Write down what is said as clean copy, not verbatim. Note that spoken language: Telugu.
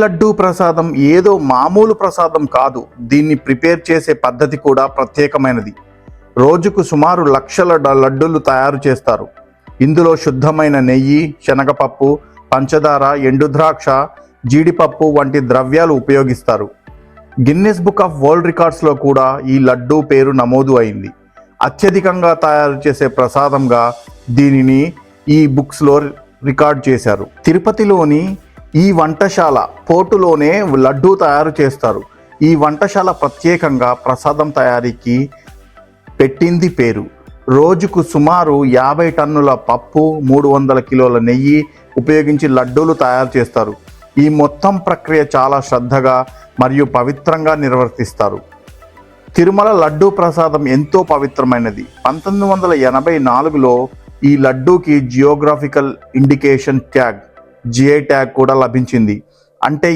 లడ్డూ ప్రసాదం ఏదో మామూలు ప్రసాదం కాదు. దీన్ని ప్రిపేర్ చేసే పద్ధతి కూడా ప్రత్యేకమైనది. రోజుకు సుమారు లక్షల లడ్డూలు తయారు చేస్తారు. ఇందులో శుద్ధమైన నెయ్యి, శనగపప్పు, పంచదార, ఎండుద్రాక్ష, జీడిపప్పు వంటి ద్రవ్యాలు ఉపయోగిస్తారు. గిన్నెస్ బుక్ ఆఫ్ వరల్డ్ రికార్డ్స్లో కూడా ఈ లడ్డూ పేరు నమోదు అయింది. అత్యధికంగా తయారు చేసే ప్రసాదంగా దీనిని ఈ బుక్స్లో రికార్డ్ చేశారు. తిరుపతిలోని ఈ వంటశాల పోర్టులోనే లడ్డూ తయారు చేస్తారు. ఈ వంటశాల ప్రత్యేకంగా ప్రసాదం తయారీకి పెట్టింది పేరు. రోజుకు సుమారు 50 టన్నుల పప్పు, 300 కిలోల నెయ్యి ఉపయోగించి లడ్డూలు తయారు చేస్తారు. ఈ మొత్తం ప్రక్రియ చాలా శ్రద్ధగా మరియు పవిత్రంగా నిర్వర్తిస్తారు. తిరుమల లడ్డూ ప్రసాదం ఎంతో పవిత్రమైనది. 1984లో ఈ లడ్డూకి geographical indication tag, GI tag కూడా లభించింది. అంటే